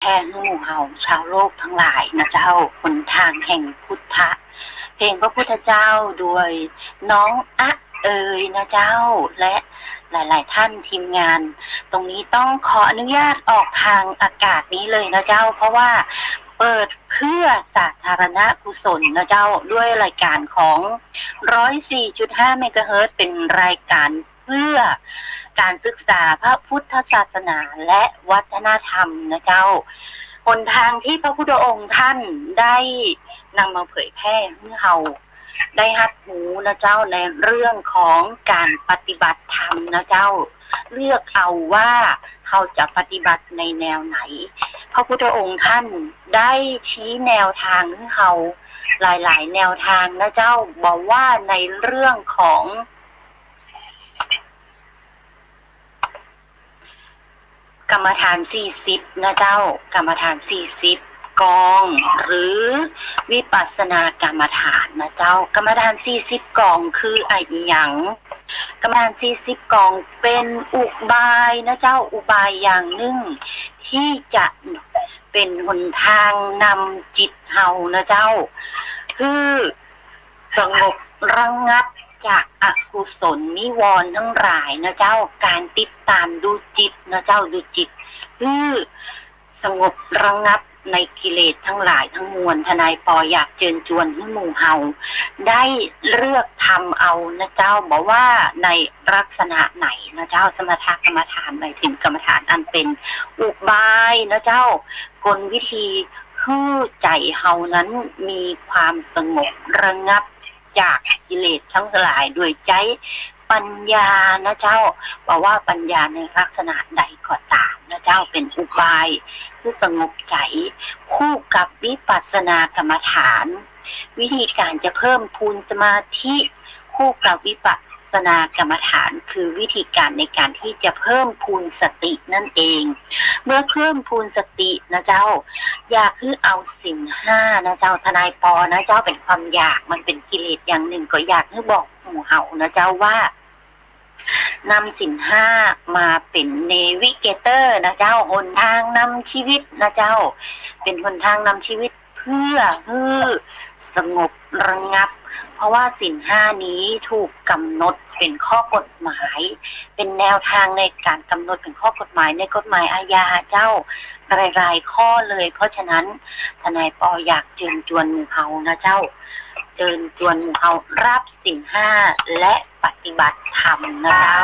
ร่ให้หมู่เฮาชาวโลกทั้งหลายนะเจ้าหนทางแห่งพุทธะเพลงพระพุทธเจ้าด้วยน้องอะนะเจ้าและหลายๆท่านทีมงานตรงนี้ต้องขออนุญาตออกทางอากาศนี้เลยนะเจ้าเพราะว่าเปิดเพื่อสาธารณกุศลนะเจ้าด้วยรายการของ104.5 เมกะเฮิรตซ์เป็นรายการเพื่อการศึกษาพระพุทธศาสนาและวัฒนธรรมนะเจ้าหนทางที่พระพุทธองค์ท่านได้นำมาเผยแพร่ให้เราได้รับรู้นะเจ้าในเรื่องของการปฏิบัติธรรมนะเจ้าเลือกเอาว่าเราจะปฏิบัติในแนวไหนพระพุทธองค์ท่านได้ชี้แนวทางให้เราหลายๆแนวทางนะเจ้าบอกว่าในเรื่องของกรรมฐาน40นะเจ้ากรรมฐาน40กองหรือวิปัสสนากรรมฐานนะเจ้ากรรมฐาน40กองคืออะไรอย่างกรรมฐาน40กองเป็นอุบายนะเจ้าอุบายอย่างหนึ่งที่จะเป็นหนทางนำจิตเฮานะเจ้าคือสงบระงับจากอกุศลนิวรณ์ทั้งหลายนะเจ้าการติดตามดูจิตนะเจ้าดูจิตคือสงบระงับในกิเลสทั้งหลายทั้งมวลทนายปออยากเชิญชวนให้หมู่เฮาได้เลือกทำเอานะเจ้าบอกว่าในลักษณะไหนนะเจ้าสมถกรรมฐานหมายถึงกรรมฐานอันเป็นอุบายนะเจ้ากลวิธีให้ใจเฮานั้นมีความสงบระงับจากกิเลสทั้งหลายด้วยใจปัญญานะเจ้าบอกว่าปัญญาในลักษณะใดก็ตามนะเจ้าเป็นอุบายคือสงบใจคู่กับวิปัสสนากรรมฐานวิธีการจะเพิ่มพูนสมาธิคู่กับวิปัสสนากรรมฐานคือวิธีการในการที่จะเพิ่มพูนสตินั่นเองเมื่อเพิ่มพูนสตินะเจ้าอยากคือเอาศีล5นะเจ้าทนายปอนะเจ้าเป็นความอยากมันเป็นกิเลสอย่างหนึ่งก็อยากให้บอกหมู่เฮานะเจ้าว่านำศีล5มาเป็นเนวิเกเตอร์นะเจ้าหนทางนำชีวิตนะเจ้าเป็นหนทางนำชีวิตเพื่อสงบระงับเพราะว่าศีล5นี้ถูกกำหนดเป็นข้อกฎหมายเป็นแนวทางในการกำหนดเป็นข้อกฎหมายในกฎหมายอาญาเจ้ารายๆข้อเลยเพราะฉะนั้นทนายปออยากเชิญชวนหมู่เฮานะเจ้าเชิญชวนหมู่เฮารับศีล5และปฏิบัติธรรมนะเจ้า